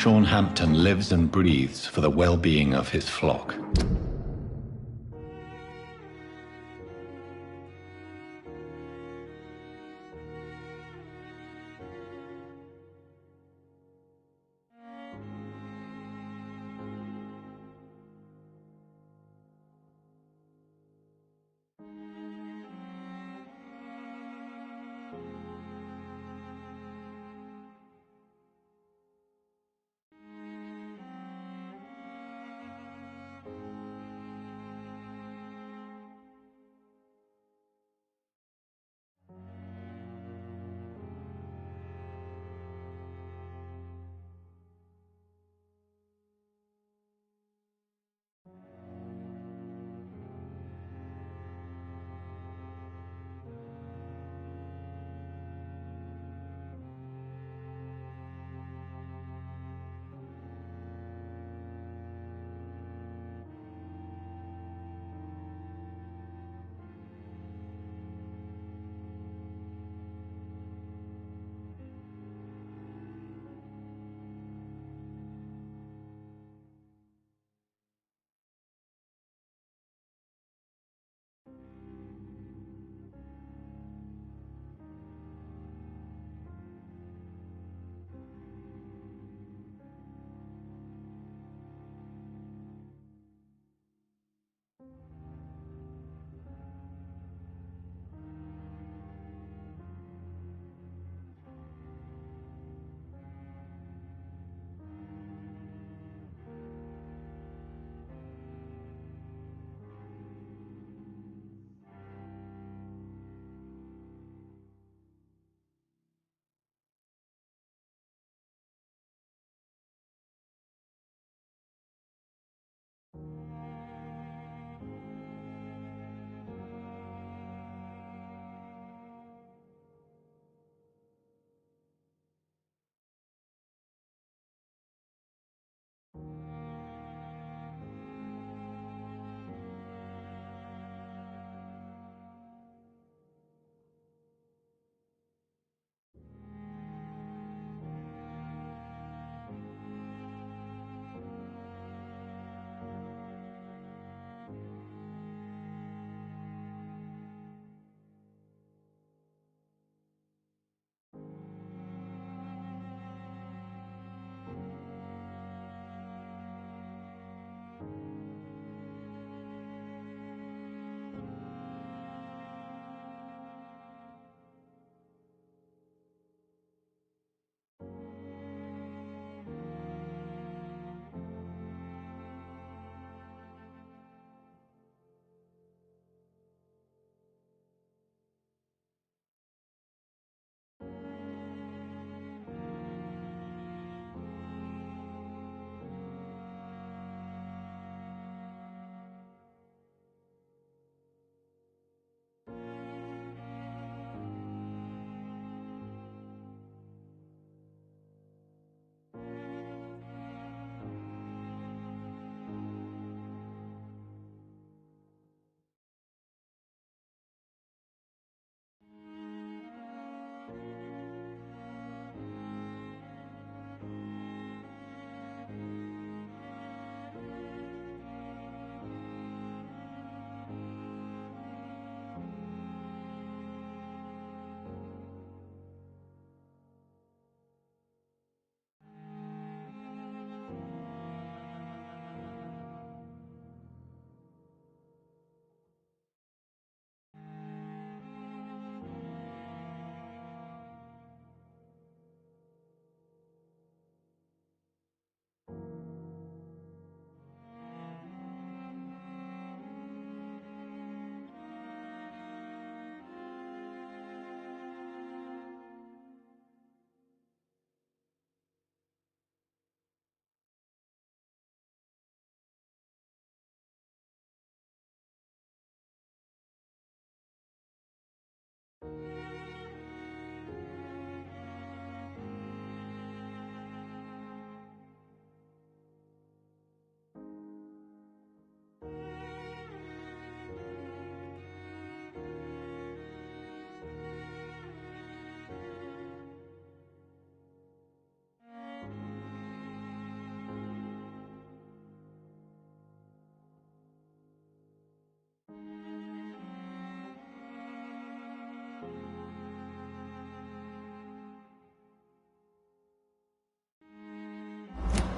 Sean Hampton lives and breathes for the well-being of his flock.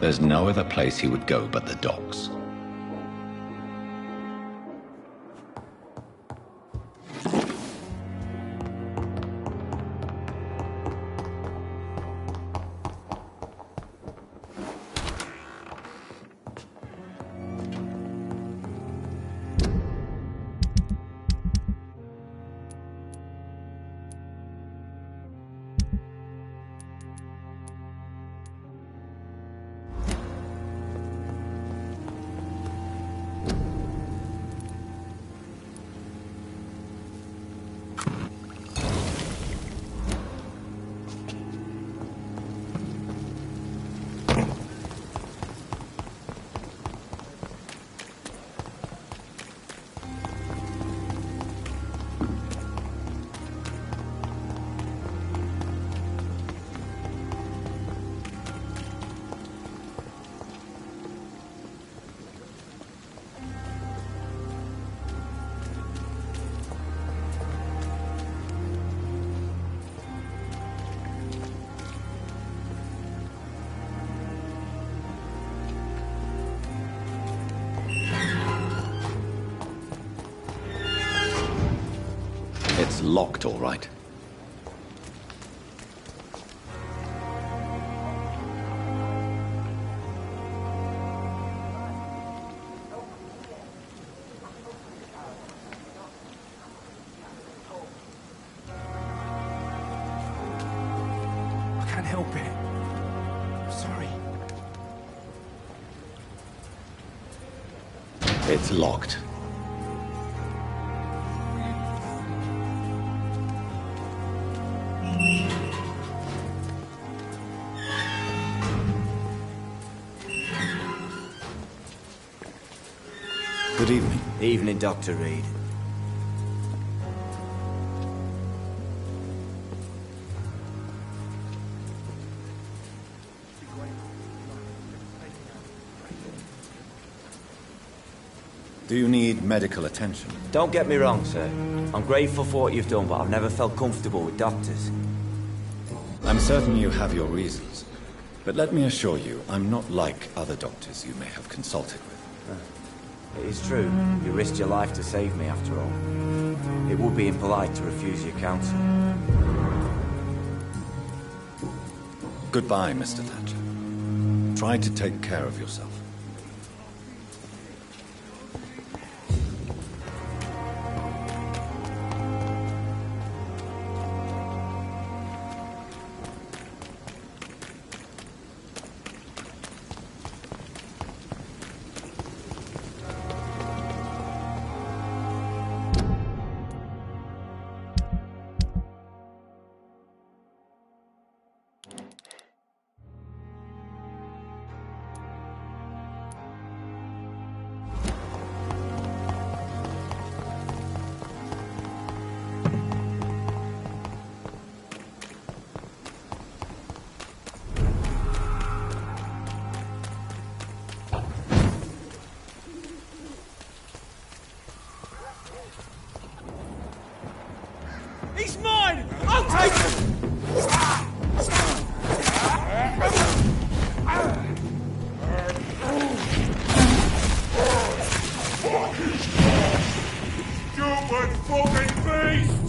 There's no other place he would go but the docks. It's locked, all right. I can't help it. I'm sorry. It's locked. Good evening. Evening, Dr. Reed. Do you need medical attention? Don't get me wrong, sir. I'm grateful for what you've done, but I've never felt comfortable with doctors. I'm certain you have your reasons. But let me assure you, I'm not like other doctors you may have consulted with. It is true. You risked your life to save me, after all. It would be impolite to refuse your counsel. Goodbye, Mr. Thatcher. Try to take care of yourself. He's mine! I'll take him! Stupid fucking beast!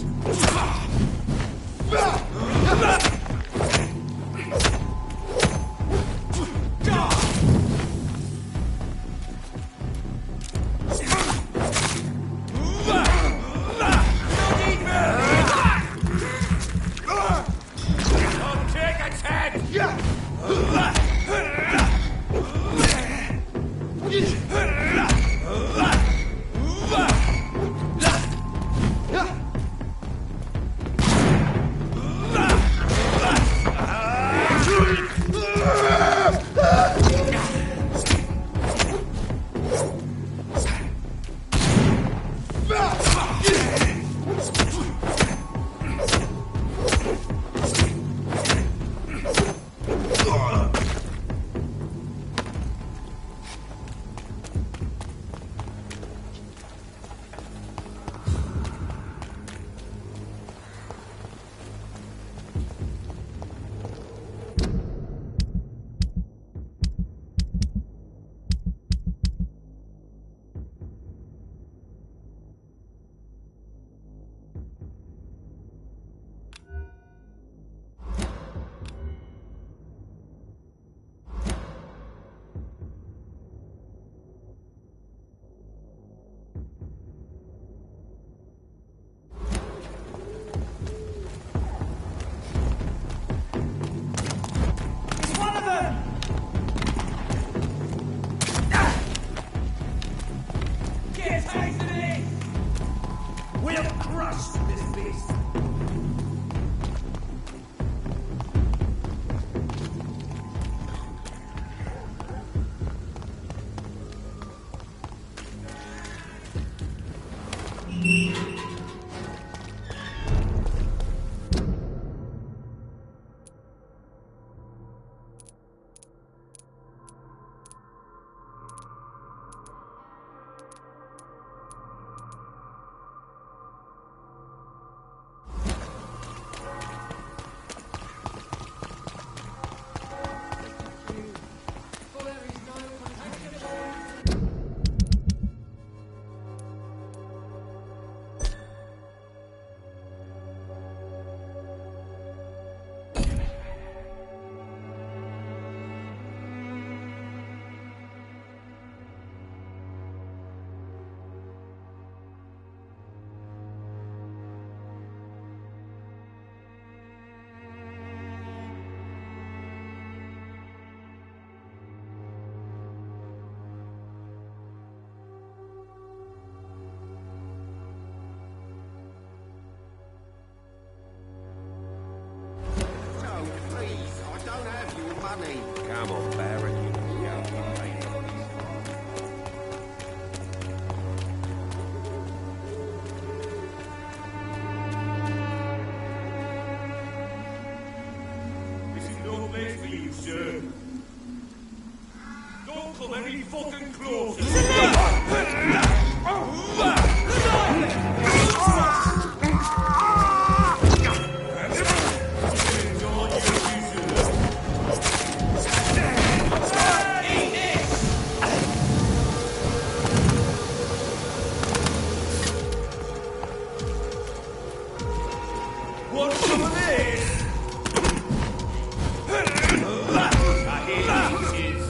We'll crush this beast! Come on, Barrett. This is no place for you, sir. Don't come any fucking closer. Want some of this? I hear leeches.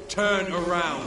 Turn around.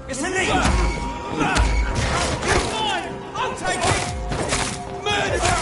It's an eight! I'll take it! Murder!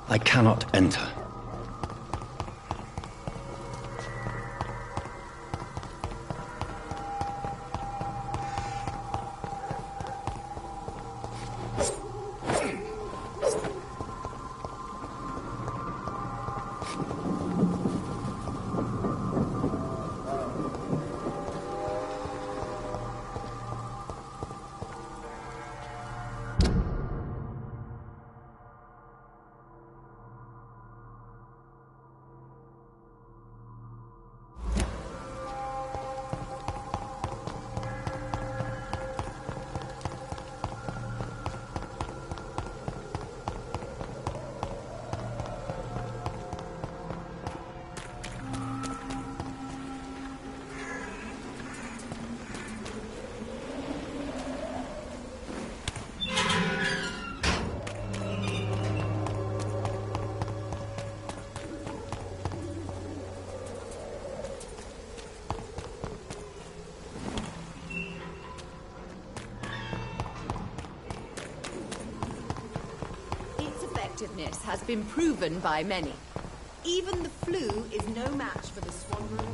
I cannot enter. effectiveness has been proven by many. Even the flu is no match for the squadron.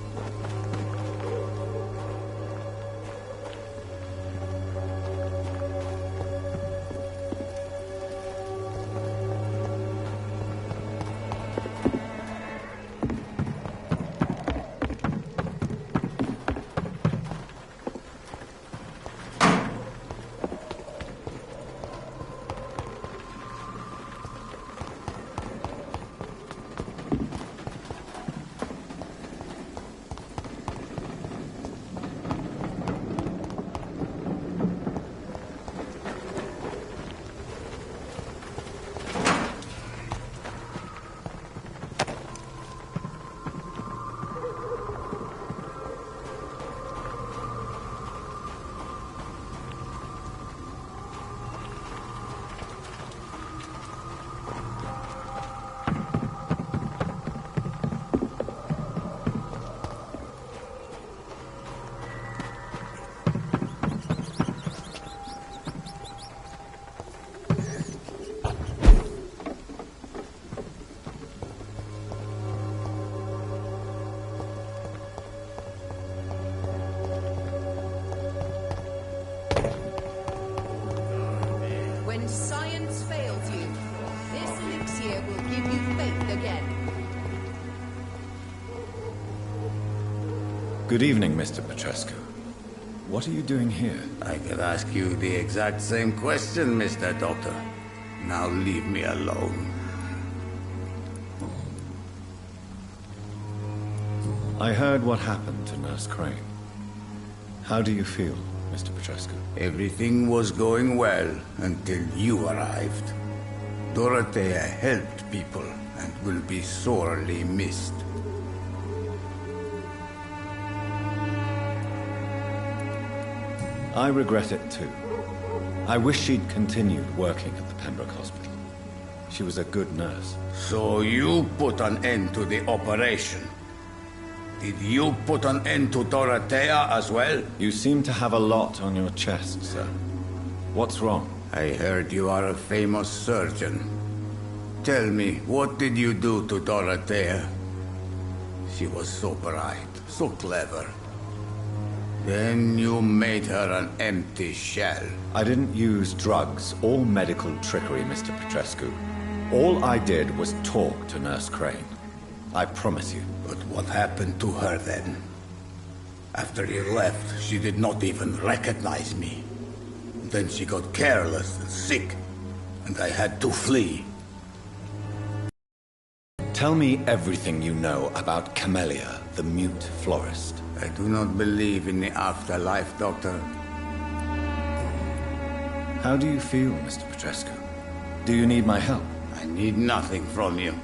When science fails you, this elixir will give you faith again. Good evening, Mr. Petrescu. What are you doing here? I could ask you the exact same question, Mr. Doctor. Now leave me alone. I heard what happened to Nurse Crane. How do you feel, Mr. Petrescu? Everything was going well until you arrived. Dorothea helped people and will be sorely missed. I regret it too. I wish she'd continued working at the Pembroke Hospital. She was a good nurse. So you put an end to the operation. Did you put an end to Dorothea as well? You seem to have a lot on your chest, sir. What's wrong? I heard you are a famous surgeon. Tell me, what did you do to Dorothea? She was so bright, so clever. Then you made her an empty shell. I didn't use drugs or medical trickery, Mr. Petrescu. All I did was talk to Nurse Crane. I promise you. But what happened to her then? After you left, she did not even recognize me. Then she got careless and sick, and I had to flee. Tell me everything you know about Camellia, the mute florist. I do not believe in the afterlife, Doctor. How do you feel, Mr. Petrescu? Do you need my help? I need nothing from you.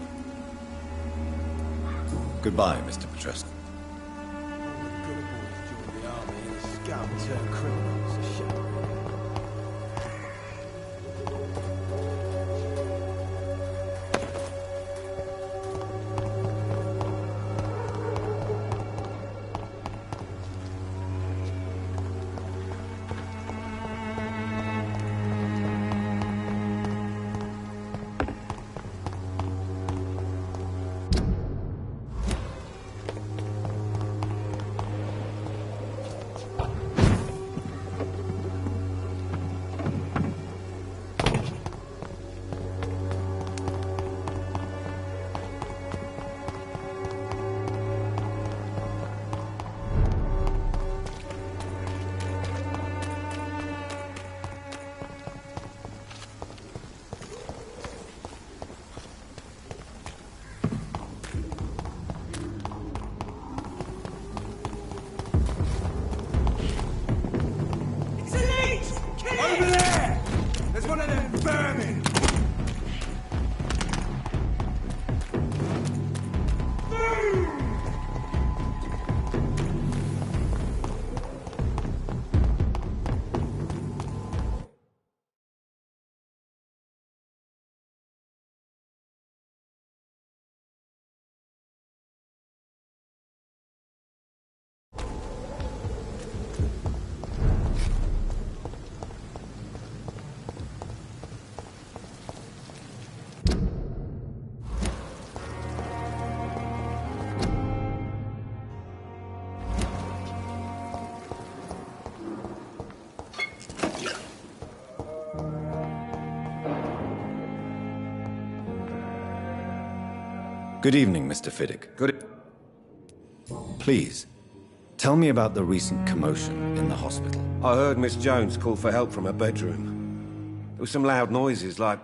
Goodbye, Mr. Petrescu. Good boys joined the army and the scum turned criminals. A shame. Good evening, Mr. Fiddick. Please, tell me about the recent commotion in the hospital. I heard Miss Jones call for help from her bedroom. There were some loud noises, like...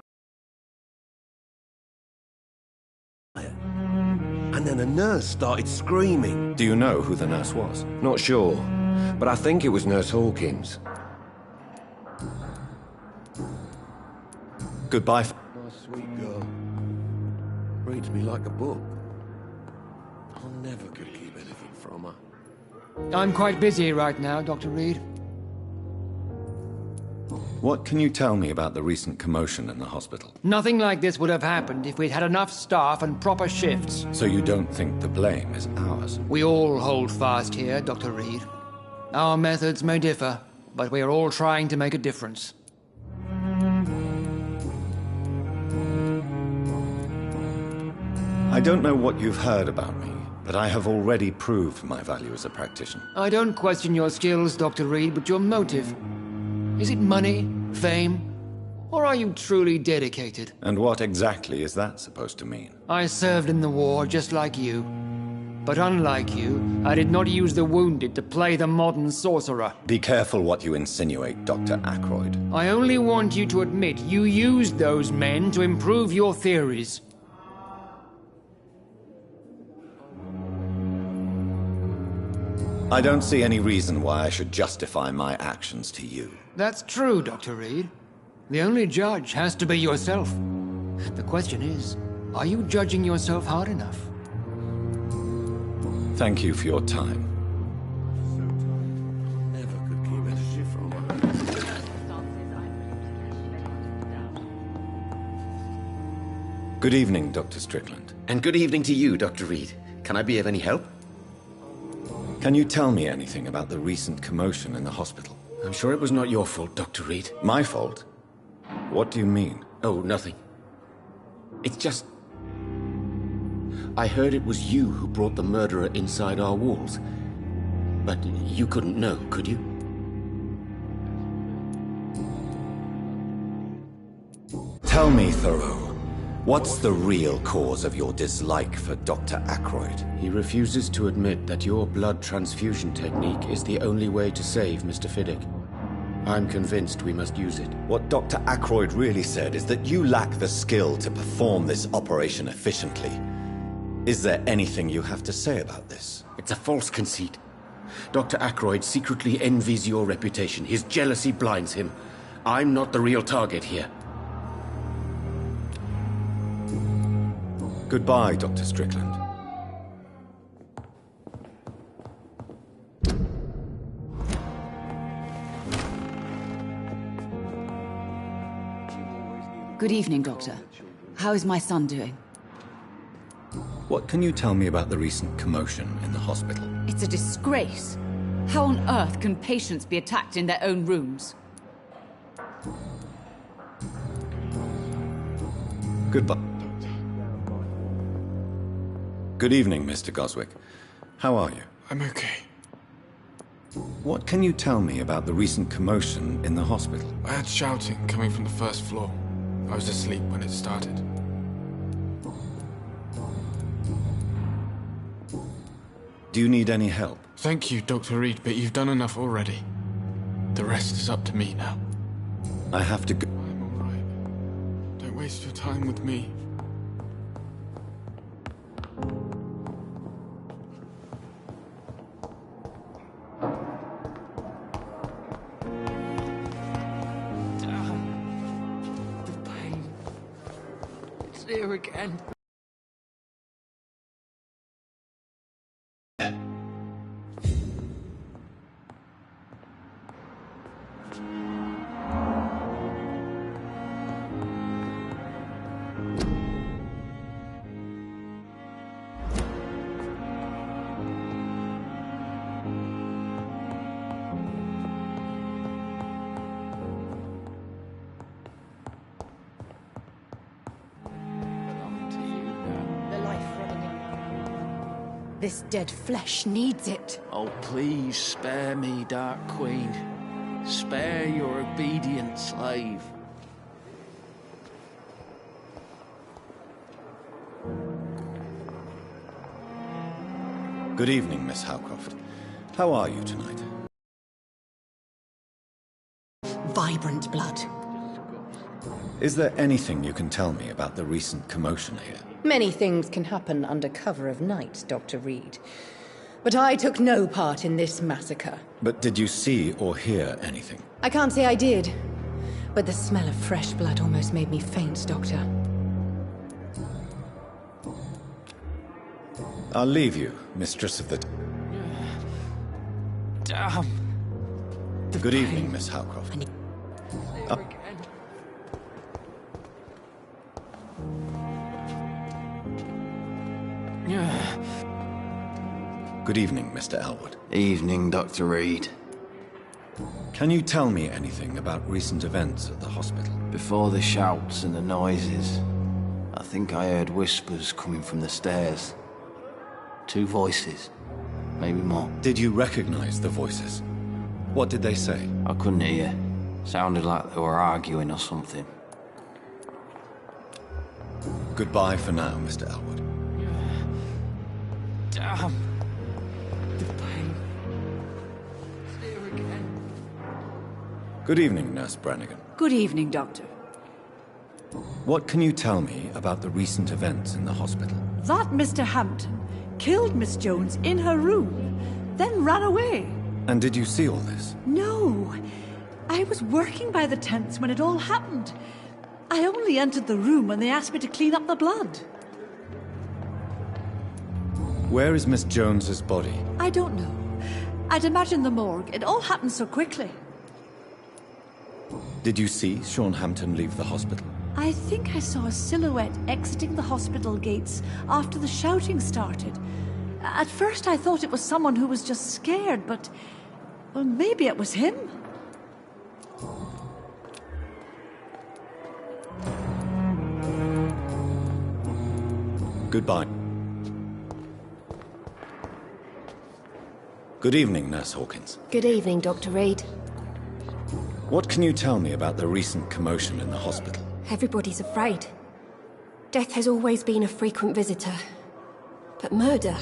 And then a nurse started screaming. Do you know who the nurse was? Not sure, but I think it was Nurse Hawkins. Goodbye. Nice, sweet girl. Reads me like a book. I never could keep anything from her. I'm quite busy right now, Dr. Reed. What can you tell me about the recent commotion in the hospital? Nothing like this would have happened if we'd had enough staff and proper shifts. So you don't think the blame is ours? We all hold fast here, Dr. Reed. Our methods may differ, but we are all trying to make a difference. I don't know what you've heard about me, but I have already proved my value as a practitioner. I don't question your skills, Dr. Reed, but your motive. Is it money, fame, or are you truly dedicated? And what exactly is that supposed to mean? I served in the war just like you. But unlike you, I did not use the wounded to play the modern sorcerer. Be careful what you insinuate, Dr. Ackroyd. I only want you to admit you used those men to improve your theories. I don't see any reason why I should justify my actions to you. That's true, Dr. Reed. The only judge has to be yourself. The question is, are you judging yourself hard enough? Thank you for your time. Never could keep anything from her. Good evening, Dr. Strickland. And good evening to you, Dr. Reed. Can I be of any help? Can you tell me anything about the recent commotion in the hospital? I'm sure it was not your fault, Dr. Reed. My fault? What do you mean? Oh, nothing. It's just... I heard it was you who brought the murderer inside our walls. But you couldn't know, could you? Tell me, Thoreau, what's the real cause of your dislike for Dr. Ackroyd? He refuses to admit that your blood transfusion technique is the only way to save Mr. Fiddick. I'm convinced we must use it. What Dr. Ackroyd really said is that you lack the skill to perform this operation efficiently. Is there anything you have to say about this? It's a false conceit. Dr. Ackroyd secretly envies your reputation. His jealousy blinds him. I'm not the real target here. Goodbye, Dr. Strickland. Good evening, Doctor. How is my son doing? What can you tell me about the recent commotion in the hospital? It's a disgrace. How on earth can patients be attacked in their own rooms? Goodbye. Good evening, Mr. Goswick. How are you? I'm okay. What can you tell me about the recent commotion in the hospital? I had shouting coming from the first floor. I was asleep when it started. Do you need any help? Thank you, Dr. Reed, but you've done enough already. The rest is up to me now. I have to go. I'm all right. Don't waste your time with me. The pain. It's there again. This dead flesh needs it. Oh, please spare me, Dark Queen. Spare your obedient slave. Good evening, Miss Howcroft. How are you tonight? Vibrant blood. Is there anything you can tell me about the recent commotion here? Many things can happen under cover of night, Dr. Reed. But I took no part in this massacre. But did you see or hear anything? I can't say I did. But the smell of fresh blood almost made me faint, Doctor. I'll leave you, Mistress of the... Damn. Good evening, Miss Howcroft. Good evening, Mr. Elwood. Evening, Dr. Reed. Can you tell me anything about recent events at the hospital? Before the shouts and the noises, I think I heard whispers coming from the stairs. 2 voices, maybe more. Did you recognize the voices? What did they say? I couldn't hear. Sounded like they were arguing or something. Goodbye for now, Mr. Elwood. Damn. The pain. Here again. Good evening, Nurse Brannigan. Good evening, Doctor. What can you tell me about the recent events in the hospital? That Mr. Hampton killed Miss Jones in her room, then ran away. And did you see all this? No. I was working by the tents when it all happened. I only entered the room when they asked me to clean up the blood. Where is Miss Jones's body? I don't know. I'd imagine the morgue. It all happened so quickly. Did you see Sean Hampton leave the hospital? I think I saw a silhouette exiting the hospital gates after the shouting started. At first I thought it was someone who was just scared, but... well, maybe it was him. Goodbye. Good evening, Nurse Hawkins. Good evening, Dr. Reed. What can you tell me about the recent commotion in the hospital? Everybody's afraid. Death has always been a frequent visitor. But murder?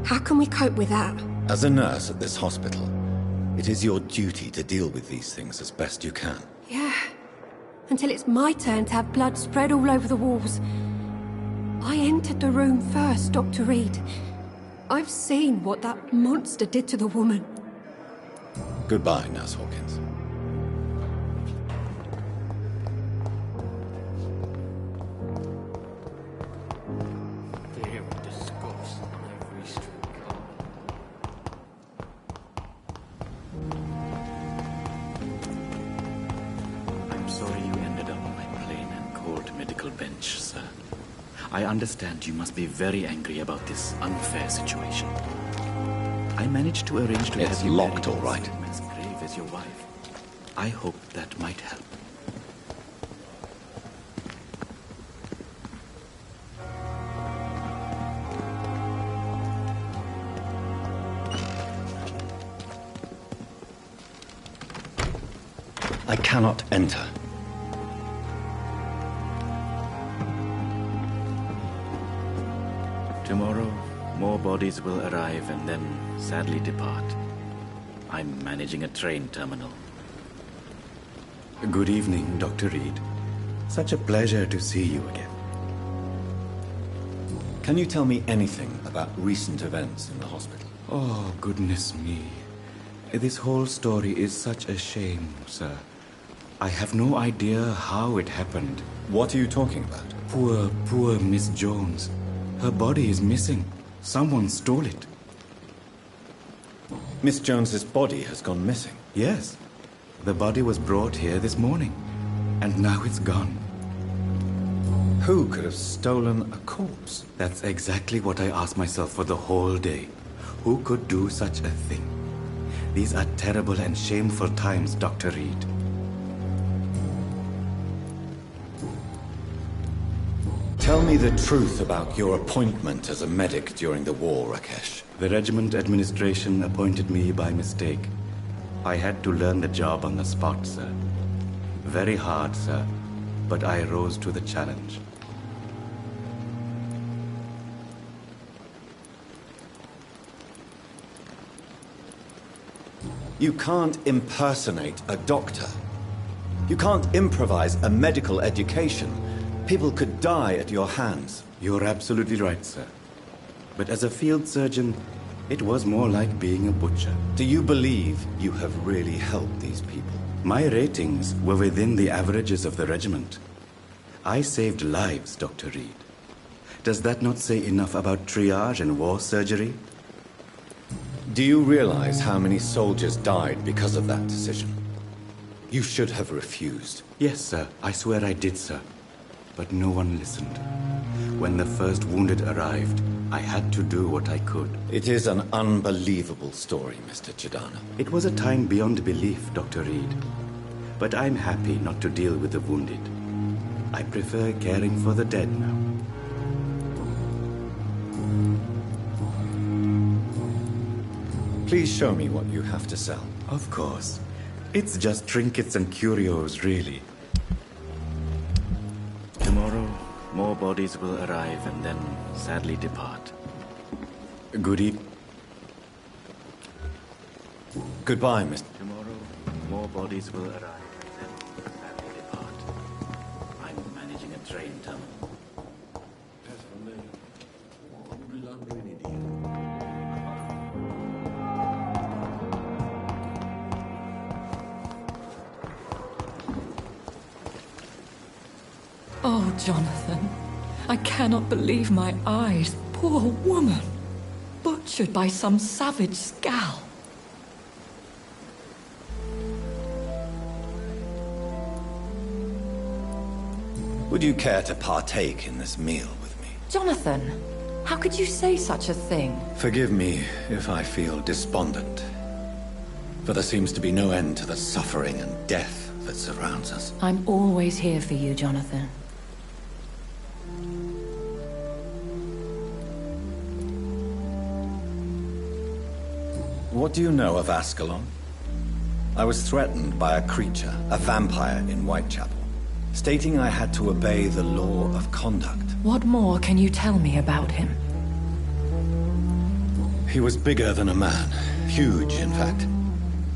How can we cope with that? As a nurse at this hospital, it is your duty to deal with these things as best you can. Yeah. Until it's my turn to have blood spread all over the walls. I entered the room first, Dr. Reed. I've seen what that monster did to the woman. Goodbye, Nurse Hawkins. I'm sorry you ended up on my plain and cold medical bench, sir. I understand you must be very angry about this unfair situation. I managed to arrange to have you locked, married all right. as grave as your wife. I hope that might help. I cannot enter. Tomorrow, more bodies will arrive and then sadly depart. I'm managing a train terminal. Good evening, Dr. Reed. Such a pleasure to see you again. Can you tell me anything about recent events in the hospital? Oh, goodness me. This whole story is such a shame, sir. I have no idea how it happened. What are you talking about? Poor Miss Jones. Her body is missing. Someone stole it. Miss Jones's body has gone missing? Yes. The body was brought here this morning, and now it's gone. Who could have stolen a corpse? That's exactly what I asked myself for the whole day. Who could do such a thing? These are terrible and shameful times, Dr. Reed. Tell me the truth about your appointment as a medic during the war, Rakesh. The regiment administration appointed me by mistake. I had to learn the job on the spot, sir. Very hard, sir, but I rose to the challenge. You can't impersonate a doctor. You can't improvise a medical education. People could die at your hands. You're absolutely right, sir. But as a field surgeon, it was more like being a butcher. Do you believe you have really helped these people? My ratings were within the averages of the regiment. I saved lives, Dr. Reed. Does that not say enough about triage and war surgery? Do you realize how many soldiers died because of that decision? You should have refused. Yes, sir. I swear I did, sir. But no one listened. When the first wounded arrived, I had to do what I could. It is an unbelievable story, Mr. Chidana. It was a time beyond belief, Dr. Reed. But I'm happy not to deal with the wounded. I prefer caring for the dead now. Please show me what you have to sell. Of course. It's just trinkets and curios, really. Tomorrow, more bodies will arrive and then sadly depart. Good evening. Goodbye, Mr. Tomorrow, more bodies will arrive and then sadly depart. I'm managing a train tunnel. As for me, I'm a blundering idiot. Oh, Jonathan, I cannot believe my eyes. Poor woman, butchered by some savage scowl. Would you care to partake in this meal with me? Jonathan, how could you say such a thing? Forgive me if I feel despondent. For there seems to be no end to the suffering and death that surrounds us. I'm always here for you, Jonathan. What do you know of Ascalon? I was threatened by a creature, a vampire in Whitechapel, stating I had to obey the law of conduct. What more can you tell me about him? He was bigger than a man. Huge, in fact.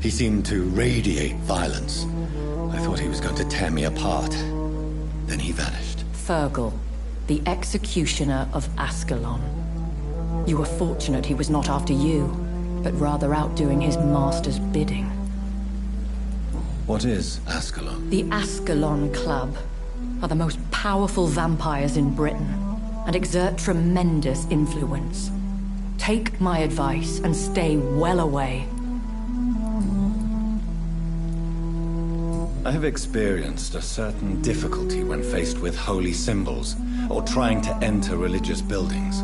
He seemed to radiate violence. I thought he was going to tear me apart. Then he vanished. Fergal, the executioner of Ascalon. You were fortunate he was not after you, but rather out doing his master's bidding. What is Ascalon? The Ascalon Club are the most powerful vampires in Britain and exert tremendous influence. Take my advice and stay well away. I have experienced a certain difficulty when faced with holy symbols or trying to enter religious buildings.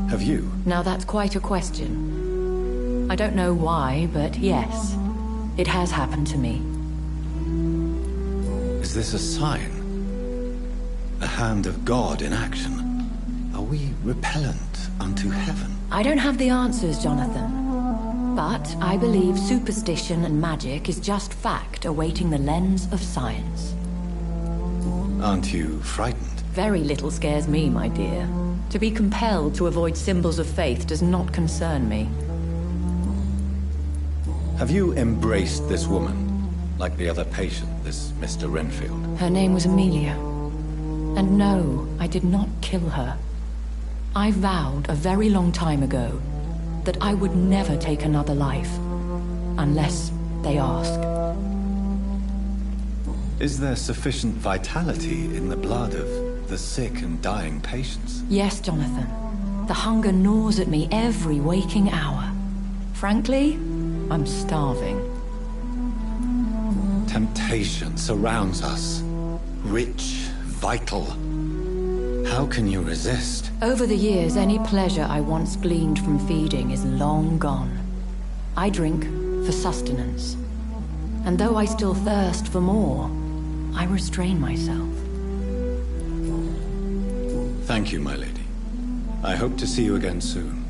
Have you? Now that's quite a question. I don't know why, but yes, it has happened to me. Is this a sign? The hand of God in action? Are we repellent unto heaven? I don't have the answers, Jonathan. But I believe superstition and magic is just fact awaiting the lens of science. Aren't you frightened? Very little scares me, my dear. To be compelled to avoid symbols of faith does not concern me. Have you embraced this woman, like the other patient, this Mr. Renfield? Her name was Amelia. And no, I did not kill her. I vowed a very long time ago that I would never take another life, unless they ask. Is there sufficient vitality in the blood of the sick and dying patients? Yes, Jonathan. The hunger gnaws at me every waking hour. Frankly, I'm starving. Temptation surrounds us. Rich, vital. How can you resist? Over the years, any pleasure I once gleaned from feeding is long gone. I drink for sustenance. And though I still thirst for more, I restrain myself. Thank you, my lady. I hope to see you again soon.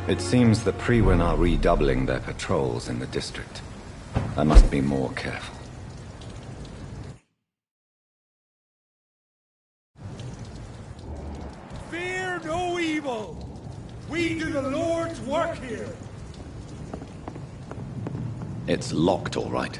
It seems the Priwen are redoubling their patrols in the district. I must be more careful. Fear no evil! We do the Lord's work here! It's locked, all right.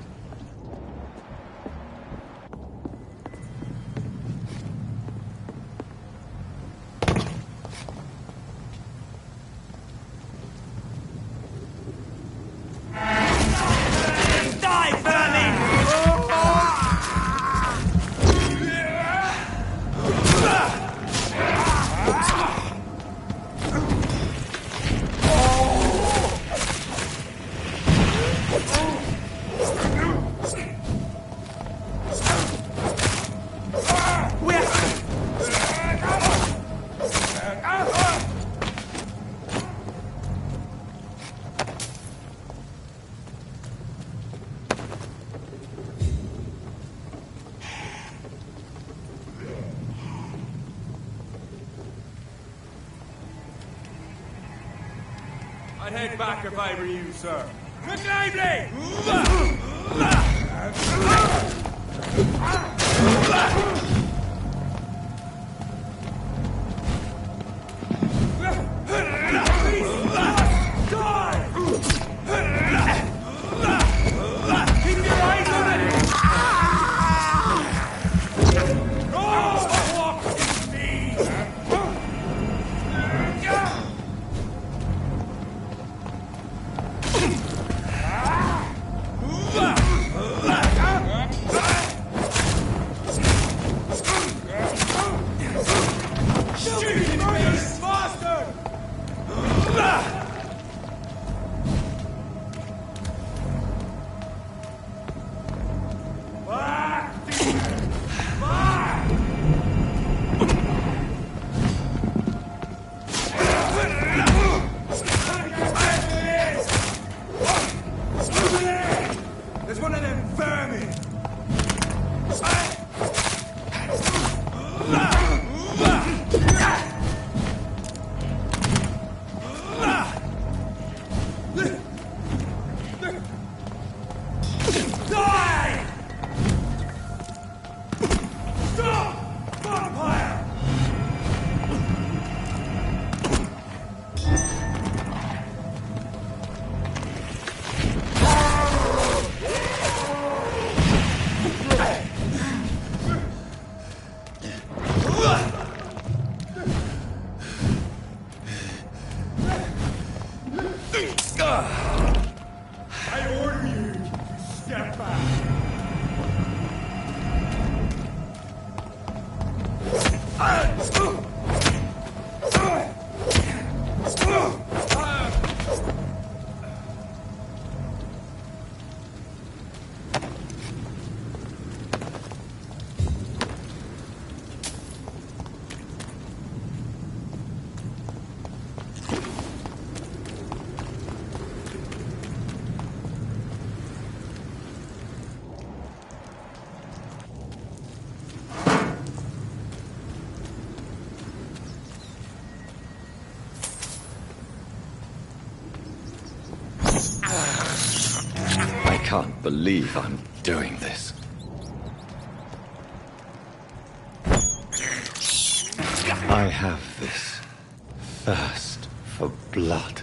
I'd head back if I were you, sir. Good night, Keep your eyes on it! There's one of them vermin! Die! Stop! Vampire! I order you to step back. I can't believe I'm doing this. I have this thirst for blood.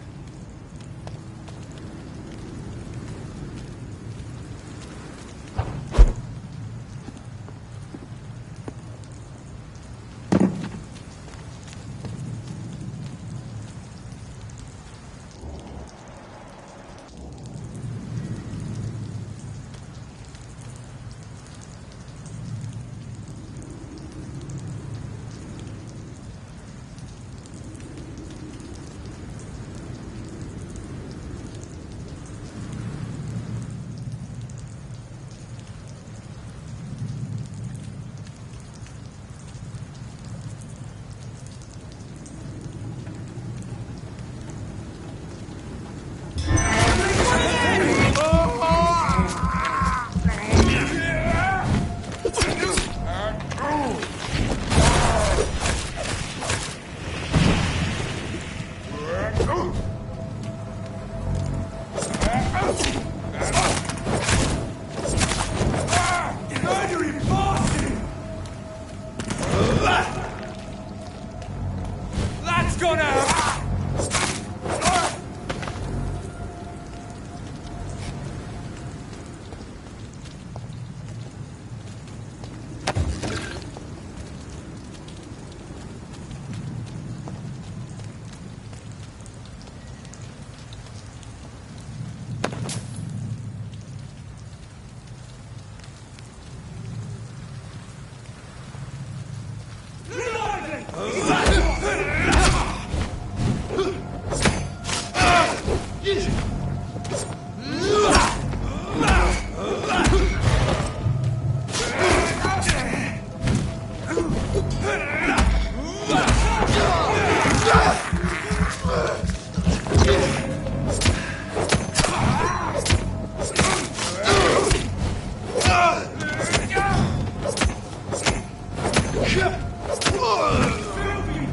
You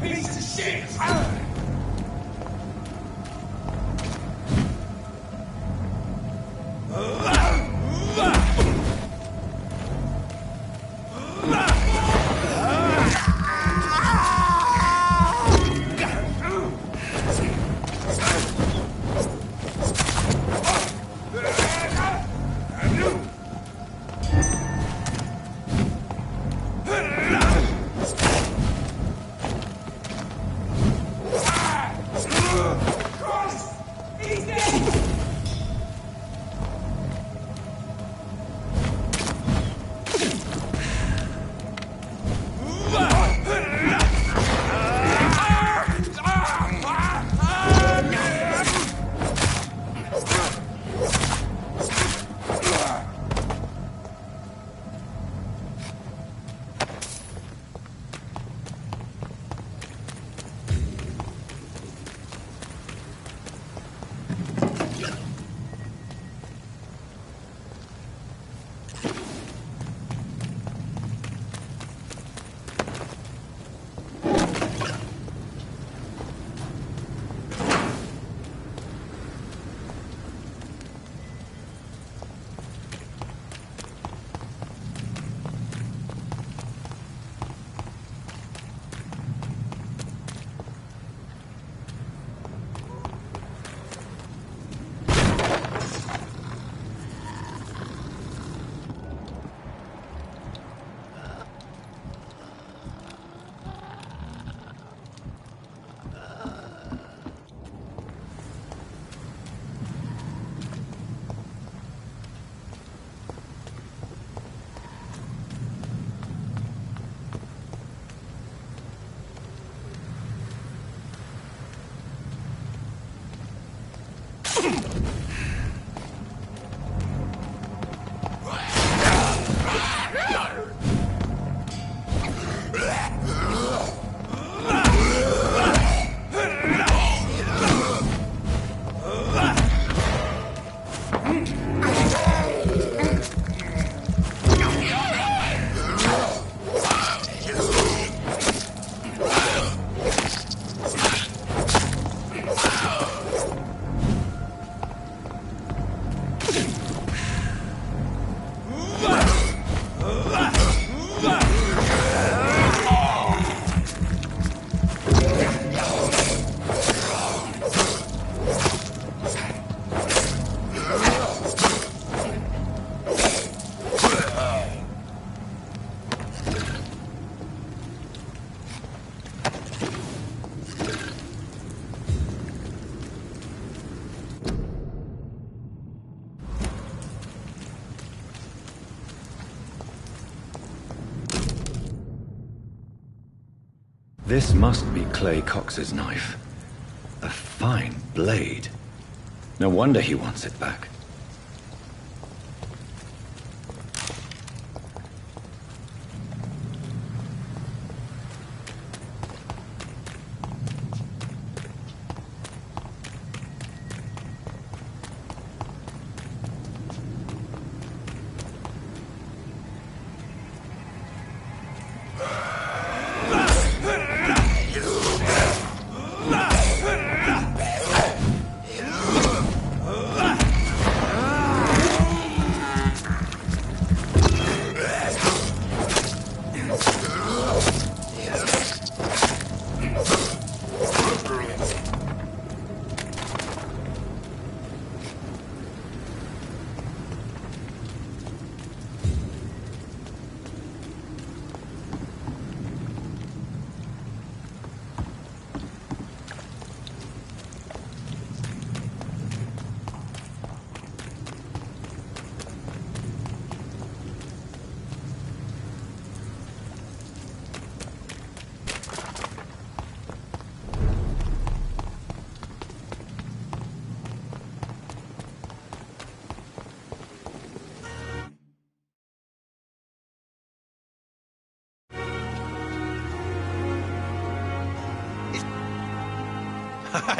piece of shit! This must be Clay Cox's knife. A fine blade. No wonder he wants it back.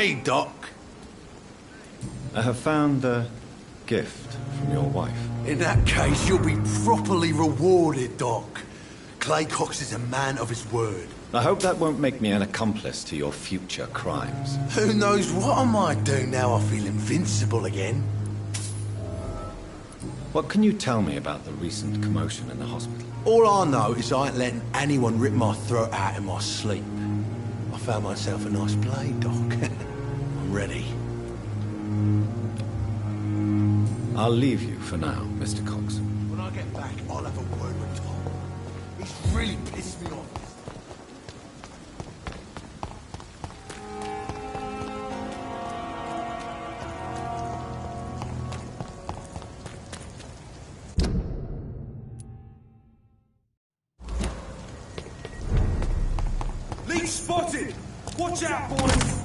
Hey, Doc. I have found a gift from your wife. In that case, you'll be properly rewarded, Doc. Clay Cox is a man of his word. I hope that won't make me an accomplice to your future crimes. Who knows what I might do now I feel invincible again? What can you tell me about the recent commotion in the hospital? All I know is I ain't letting anyone rip my throat out in my sleep. I found myself a nice blade, Doc. I'm ready. I'll leave you for now, Mr. Cox. When I get back, I'll have a word with Tom. He's really pissed me off. Leech spotted! Watch out, boys!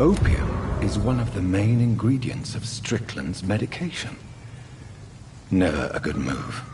Opium is one of the main ingredients of Strickland's medication. Never a good move.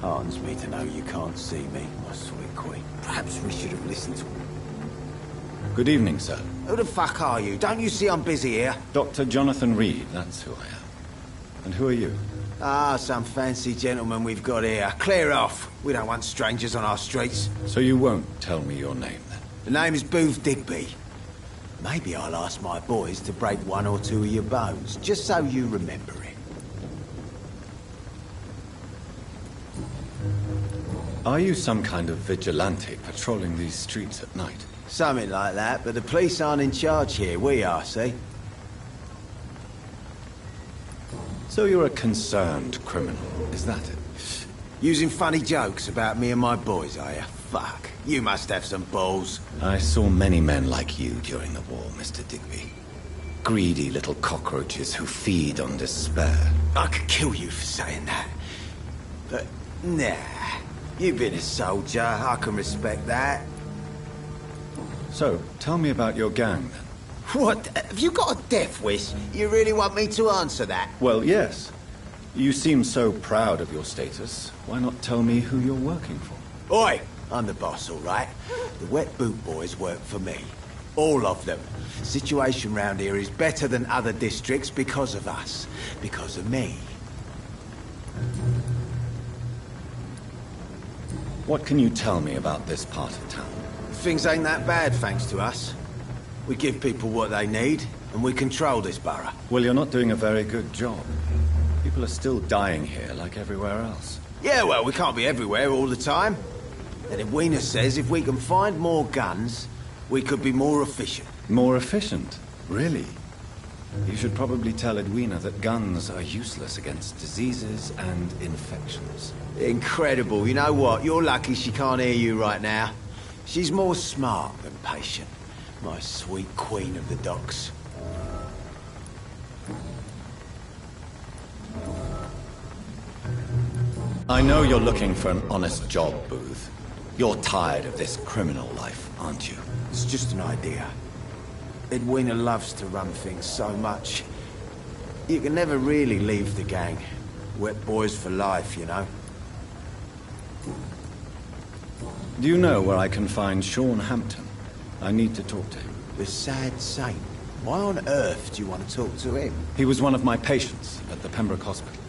Heartens me to know you can't see me, my sweet queen. Perhaps we should have listened to him. Good evening, sir. Who the fuck are you? Don't you see I'm busy here? Dr. Jonathan Reed, that's who I am. And who are you? Ah, some fancy gentleman we've got here. Clear off. We don't want strangers on our streets. So you won't tell me your name, then? The name is Booth Digby. Maybe I'll ask my boys to break one or two of your bones, just so you remember it. Are you some kind of vigilante patrolling these streets at night? Something like that, but the police aren't in charge here. We are, see? So you're a concerned criminal, is that it? Using funny jokes about me and my boys, are you? Fuck. You must have some balls. I saw many men like you during the war, Mr. Digby. Greedy little cockroaches who feed on despair. I could kill you for saying that. But, nah. You've been a soldier. I can respect that. So, tell me about your gang, then. What? Have you got a death wish? You really want me to answer that? Well, yes. You seem so proud of your status. Why not tell me who you're working for? Oi! I'm the boss, all right? The Wet Boot Boys work for me. All of them. Situation round here is better than other districts because of us. Because of me. What can you tell me about this part of town? Things ain't that bad, thanks to us. We give people what they need, and we control this borough. Well, you're not doing a very good job. People are still dying here like everywhere else. Yeah, well, we can't be everywhere all the time. And Edwina says if we can find more guns, we could be more efficient. More efficient? Really? You should probably tell Edwina that guns are useless against diseases and infections. Incredible. You know what? You're lucky she can't hear you right now. She's more smart than patient. My sweet queen of the docks. I know you're looking for an honest job, Booth. You're tired of this criminal life, aren't you? It's just an idea. Edwina loves to run things so much. You can never really leave the gang. Wet boys for life, you know. Do you know where I can find Sean Hampton? I need to talk to him. The sad saint. Why on earth do you want to talk to him? He was one of my patients at the Pembroke Hospital.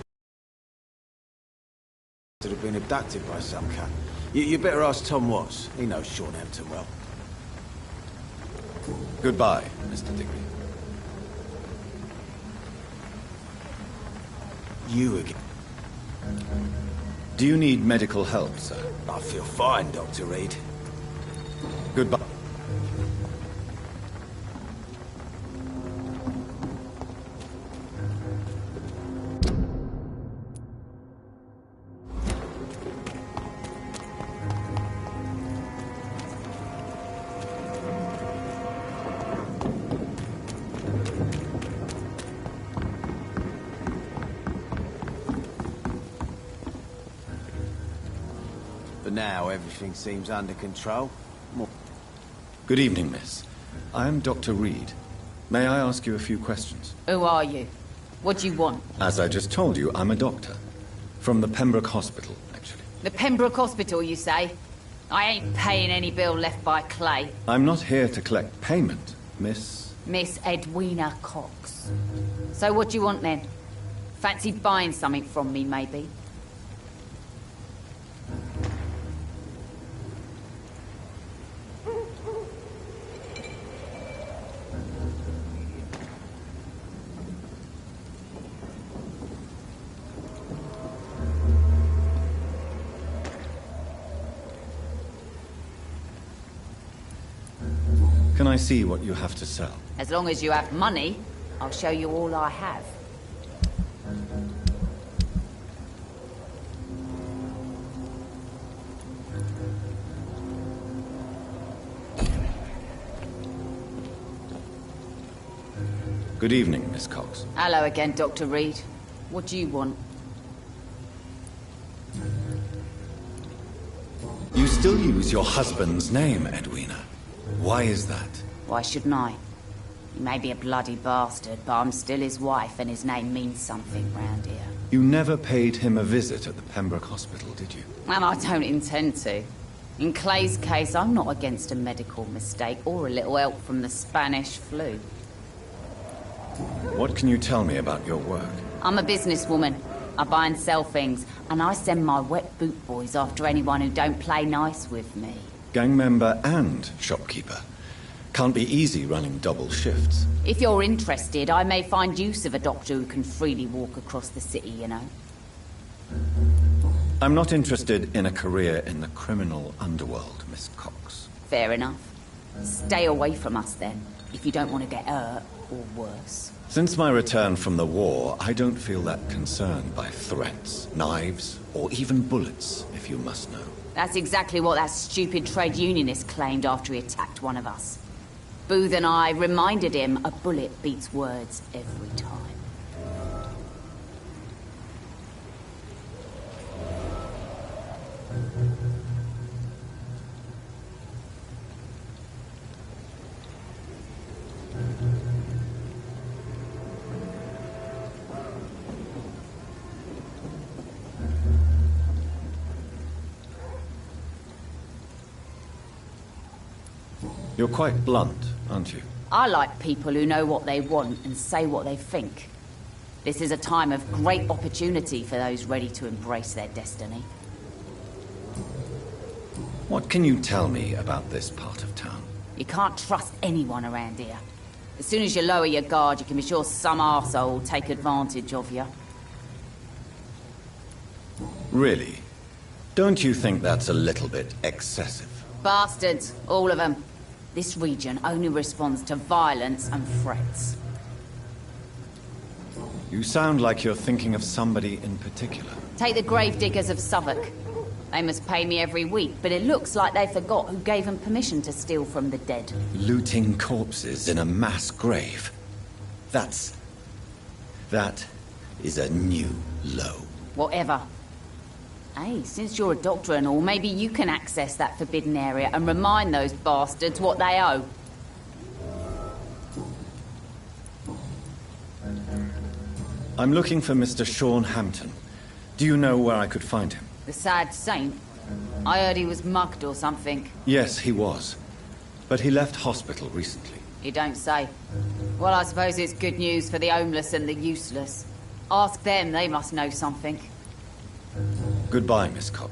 To have been abducted by some cunt. You better ask Tom Watts. He knows Sean Hampton well. Goodbye, Mr. Digby. You again. Do you need medical help, sir? I feel fine, Dr. Reed. Goodbye. For now, everything seems under control. Good evening, miss. I am Dr. Reed. May I ask you a few questions? Who are you? What do you want? As I just told you, I'm a doctor. From the Pembroke Hospital, actually. The Pembroke Hospital, you say? I ain't paying any bill left by Clay. I'm not here to collect payment, miss. Miss Edwina Cox. So what do you want then? Fancy buying something from me, maybe? Can I see what you have to sell? As long as you have money, I'll show you all I have. Good evening, Miss Cox. Hello again, Dr. Reed. What do you want? You still use your husband's name, Edwina. Why is that? Why shouldn't I? He may be a bloody bastard, but I'm still his wife, and his name means something round here. You never paid him a visit at the Pembroke Hospital, did you? And I don't intend to. In Clay's case, I'm not against a medical mistake or a little help from the Spanish flu. What can you tell me about your work? I'm a businesswoman. I buy and sell things, and I send my wet boot boys after anyone who don't play nice with me. Gang member and shopkeeper. Can't be easy running double shifts. If you're interested, I may find use of a doctor who can freely walk across the city, you know. I'm not interested in a career in the criminal underworld, Miss Cox. Fair enough. Stay away from us then, if you don't want to get hurt, or worse. Since my return from the war, I don't feel that concerned by threats, knives, or even bullets, if you must know. That's exactly what that stupid trade unionist claimed after he attacked one of us. Booth and I reminded him a bullet beats words every time. You're quite blunt, aren't you? I like people who know what they want and say what they think. This is a time of great opportunity for those ready to embrace their destiny. What can you tell me about this part of town? You can't trust anyone around here. As soon as you lower your guard, you can be sure some arsehole will take advantage of you. Really? Don't you think that's a little bit excessive? Bastards, all of them. This region only responds to violence and threats. You sound like you're thinking of somebody in particular. Take the gravediggers of Southwark. They must pay me every week, but it looks like they forgot who gave them permission to steal from the dead. Looting corpses in a mass grave. That is a new low. Whatever. Hey, since you're a doctor and all, maybe you can access that forbidden area and remind those bastards what they owe. I'm looking for Mr. Sean Hampton. Do you know where I could find him? The sad saint? I heard he was mugged or something. Yes, he was. But he left hospital recently. You don't say. Well, I suppose it's good news for the homeless and the useless. Ask them, they must know something. Goodbye, Miss Cobb.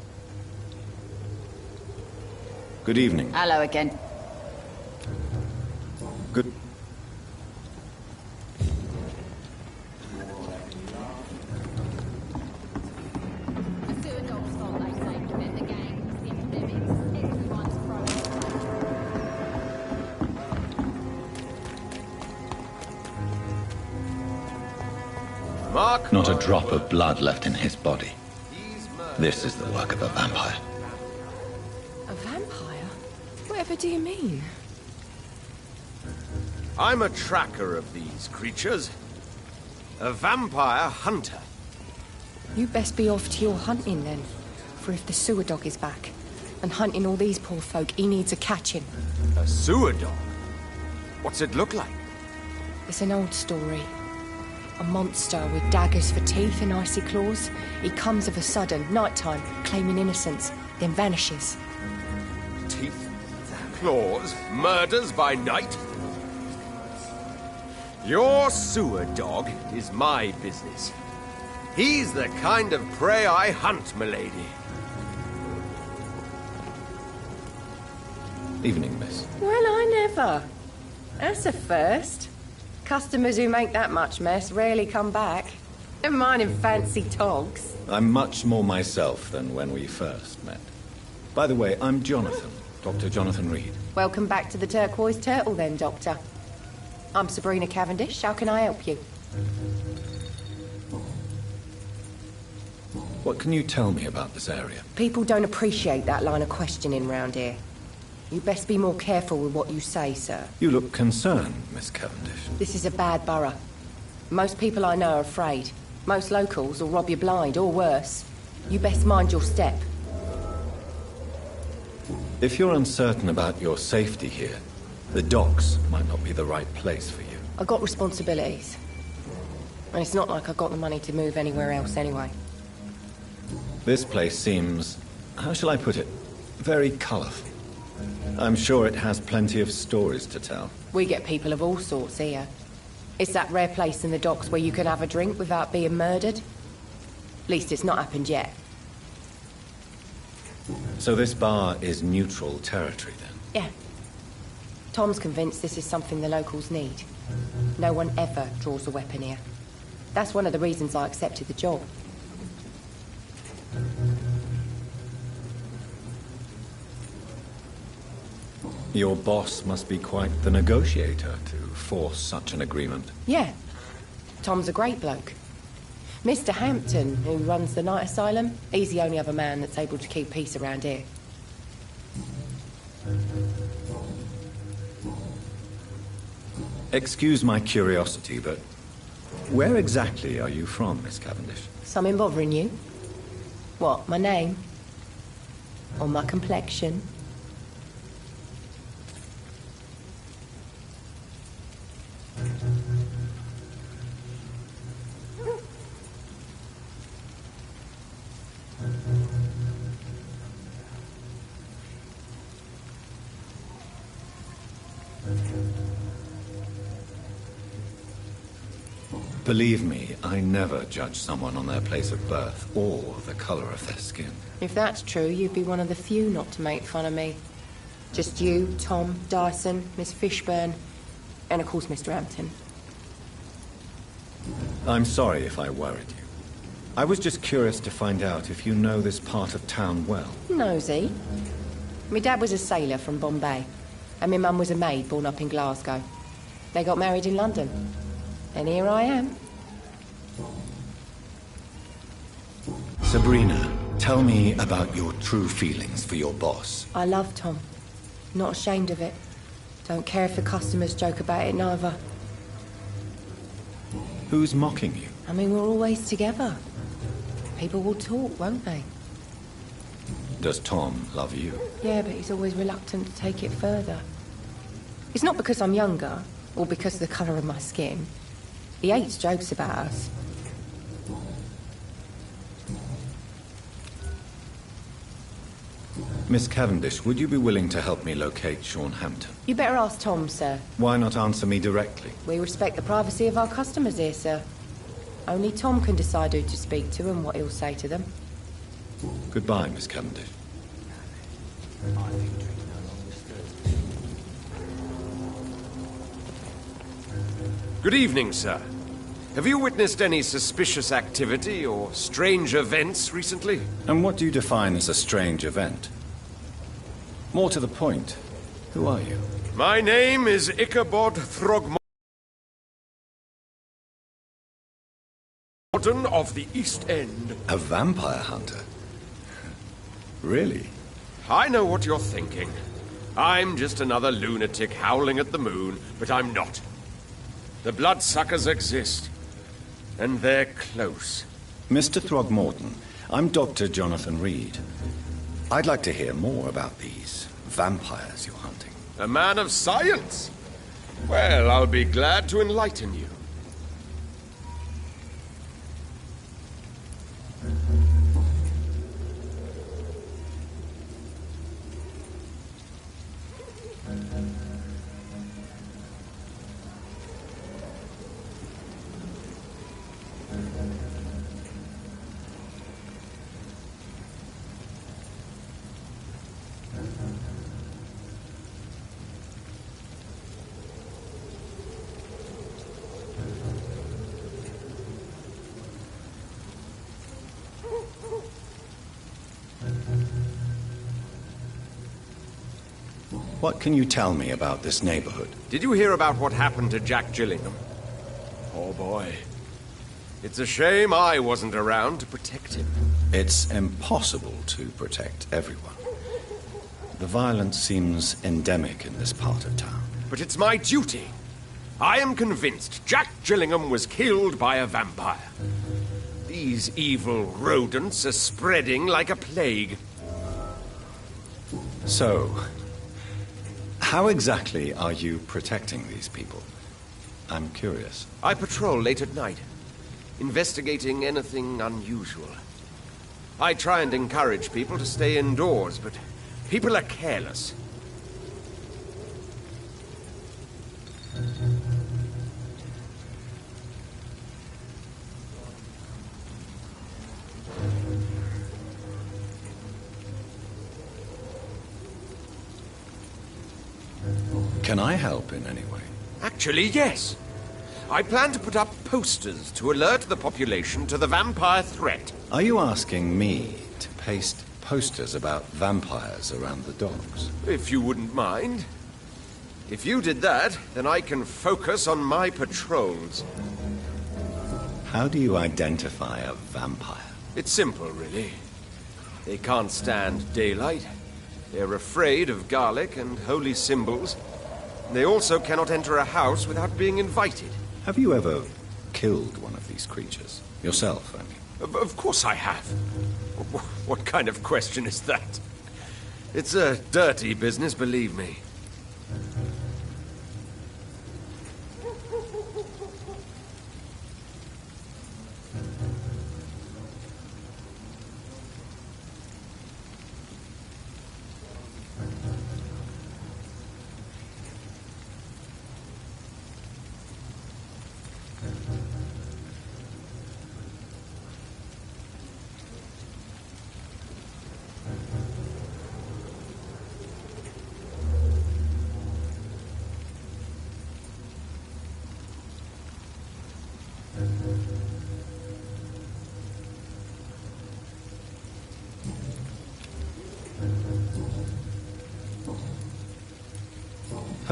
Good evening. Hello again. Good... Mark? Not a drop of blood left in his body. This is the work of a vampire. A vampire? Whatever do you mean? I'm a tracker of these creatures. A vampire hunter. You best be off to your hunting then. For if the sewer dog is back, and hunting all these poor folk, he needs a catching. A sewer dog? What's it look like? It's an old story. A monster with daggers for teeth and icy claws. He comes of a sudden, nighttime, claiming innocence, then vanishes. Teeth, claws, murders by night? Your sewer dog is my business. He's the kind of prey I hunt, milady. Evening, miss. Well, I never. That's a first. Customers who make that much mess rarely come back. Never mind in fancy togs. I'm much more myself than when we first met. By the way, I'm Jonathan, Dr. Jonathan Reed. Welcome back to the Turquoise Turtle then, Doctor. I'm Sabrina Cavendish. How can I help you? What can you tell me about this area? People don't appreciate that line of questioning round here. You best be more careful with what you say, sir. You look concerned, Miss Cavendish. This is a bad borough. Most people I know are afraid. Most locals will rob you blind, or worse. You best mind your step. If you're uncertain about your safety here, the docks might not be the right place for you. I've got responsibilities. And it's not like I've got the money to move anywhere else anyway. This place seems, how shall I put it, very colourful. I'm sure it has plenty of stories to tell. We get people of all sorts here. It's that rare place in the docks where you can have a drink without being murdered. At least it's not happened yet. So this bar is neutral territory, then? Yeah. Tom's convinced this is something the locals need. No one ever draws a weapon here. That's one of the reasons I accepted the job. Your boss must be quite the negotiator to force such an agreement. Yeah. Tom's a great bloke. Mr. Hampton, who runs the night asylum, he's the only other man that's able to keep peace around here. Excuse my curiosity, but where exactly are you from, Miss Cavendish? Something bothering you? What, my name? Or my complexion? Believe me, I never judge someone on their place of birth or the color of their skin. If that's true, you'd be one of the few not to make fun of me. Just you, Tom, Dyson, Miss Fishburne, and of course Mr. Hampton. I'm sorry if I worried you. I was just curious to find out if you know this part of town well. Nosy. My dad was a sailor from Bombay, and my mum was a maid born up in Glasgow. They got married in London. And here I am. Sabrina, tell me about your true feelings for your boss. I love Tom. Not ashamed of it. Don't care if the customers joke about it, neither. Who's mocking you? I mean, we're always together. People will talk, won't they? Does Tom love you? Yeah, but he's always reluctant to take it further. It's not because I'm younger, or because of the colour of my skin. He hates jokes about us. Miss Cavendish, would you be willing to help me locate Sean Hampton? You better ask Tom, sir. Why not answer me directly? We respect the privacy of our customers here, sir. Only Tom can decide who to speak to and what he'll say to them. Goodbye, Miss Cavendish. Good evening, sir. Have you witnessed any suspicious activity or strange events recently? And what do you define as a strange event? More to the point, who are you? My name is Ichabod Throgmorton. warden of the East End. A vampire hunter? Really? I know what you're thinking. I'm just another lunatic howling at the moon, but I'm not. The bloodsuckers exist, and they're close. Mr. Throgmorton, I'm Dr. Jonathan Reed. I'd like to hear more about these vampires you're hunting. A man of science? Well, I'll be glad to enlighten you. What can you tell me about this neighborhood? Did you hear about what happened to Jack Gillingham? Oh boy. It's a shame I wasn't around to protect him. It's impossible to protect everyone. The violence seems endemic in this part of town. But it's my duty. I am convinced Jack Gillingham was killed by a vampire. These evil rodents are spreading like a plague. So, how exactly are you protecting these people? I'm curious. I patrol late at night, investigating anything unusual. I try and encourage people to stay indoors, but people are careless. Can I help in any way? Actually, yes. I plan to put up posters to alert the population to the vampire threat. Are you asking me to paste posters about vampires around the docks? If you wouldn't mind. If you did that, then I can focus on my patrols. How do you identify a vampire? It's simple, really. They can't stand daylight. They're afraid of garlic and holy symbols. They also cannot enter a house without being invited. Have you ever killed one of these creatures? Yourself, I mean. Of course I have. What kind of question is that? It's a dirty business, believe me.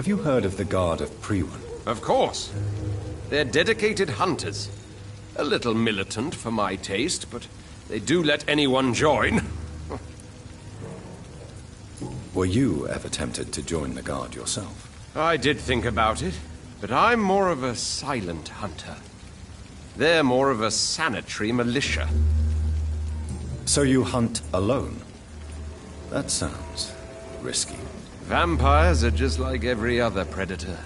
Have you heard of the Guard of Priwen? Of course. They're dedicated hunters. A little militant for my taste, but they do let anyone join. Were you ever tempted to join the Guard yourself? I did think about it, but I'm more of a silent hunter. They're more of a sanitary militia. So you hunt alone? That sounds risky. Vampires are just like every other predator.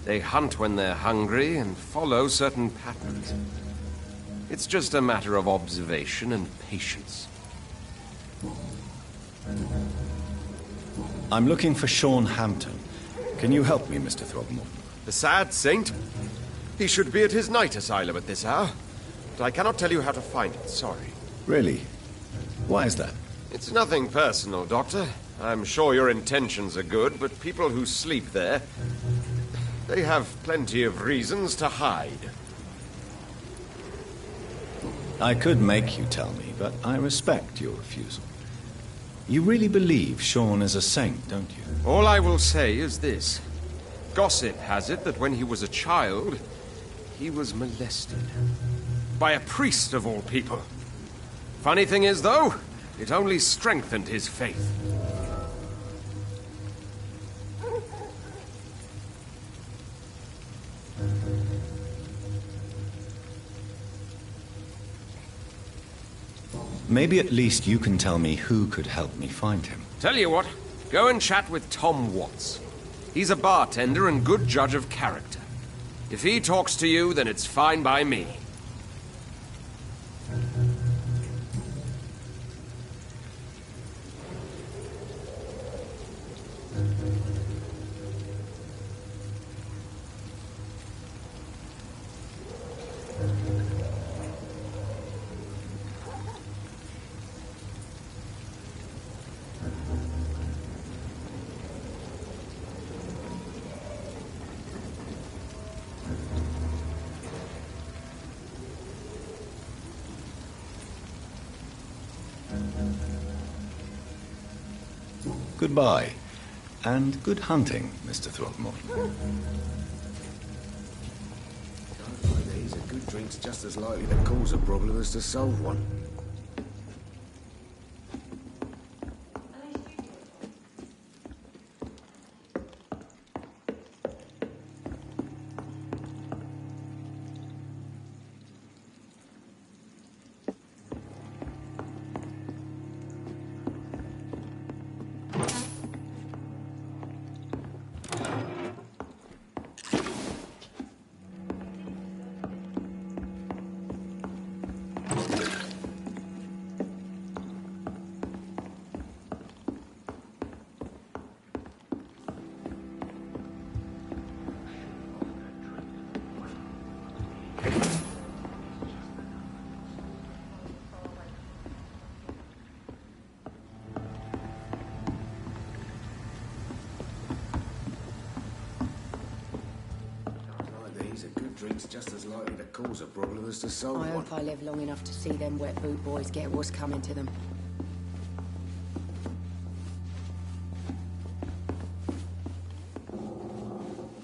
They hunt when they're hungry and follow certain patterns. It's just a matter of observation and patience. I'm looking for Sean Hampton. Can you help me, Mr. Throgmorton? The sad saint? He should be at his night asylum at this hour. But I cannot tell you how to find it, sorry. Really? Why is that? It's nothing personal, Doctor. I'm sure your intentions are good, but people who sleep there, they have plenty of reasons to hide. I could make you tell me, but I respect your refusal. You really believe Sean is a saint, don't you? All I will say is this. Gossip has it that when he was a child, he was molested. by a priest of all people. Funny thing is, though, it only strengthened his faith. Maybe at least you can tell me who could help me find him. Tell you what, go and chat with Tom Watts. He's a bartender and good judge of character. If he talks to you, then it's fine by me. Goodbye, and good hunting, Mr. Throckmorton. These are good drinks just as likely to cause a problem as to solve one. Drinks just as likely to cause a problem as to solve one. I hope I live long enough to see them wet boot boys get what's coming to them.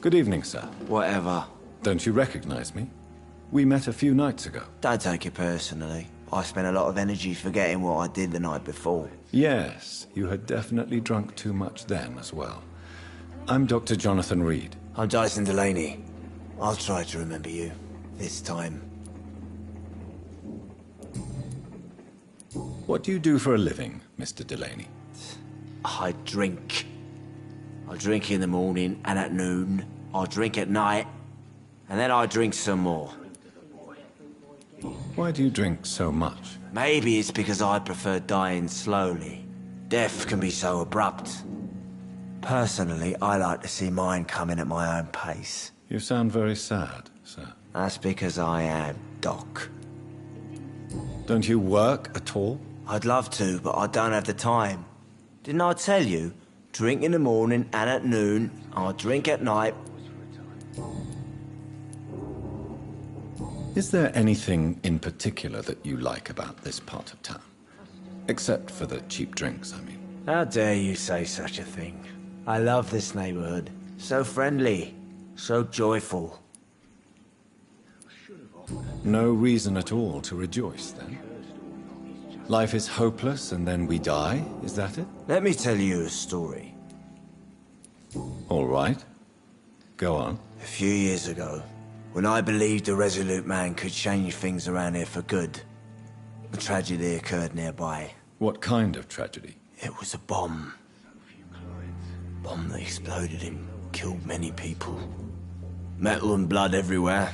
Good evening, sir. Whatever. Don't you recognize me? We met a few nights ago. Don't take it personally. I spent a lot of energy forgetting what I did the night before. Yes, you had definitely drunk too much then as well. I'm Dr. Jonathan Reed. I'm Dyson Delaney. I'll try to remember you. This time. What do you do for a living, Mr. Delaney? I drink. I drink in the morning and at noon. I drink at night. And then I drink some more. Why do you drink so much? Maybe it's because I prefer dying slowly. Death can be so abrupt. Personally, I like to see mine coming at my own pace. You sound very sad, sir. That's because I am, Doc. Don't you work at all? I'd love to, but I don't have the time. Didn't I tell you? Drink in the morning and at noon. I drink at night. Is there anything in particular that you like about this part of town? Except for the cheap drinks, I mean. How dare you say such a thing? I love this neighborhood. So friendly. So joyful. No reason at all to rejoice, then? Life is hopeless and then we die, is that it? Let me tell you a story. All right. Go on. A few years ago, when I believed a resolute man could change things around here for good, a tragedy occurred nearby. What kind of tragedy? It was a bomb. Bomb that exploded and killed many people. Metal and blood everywhere.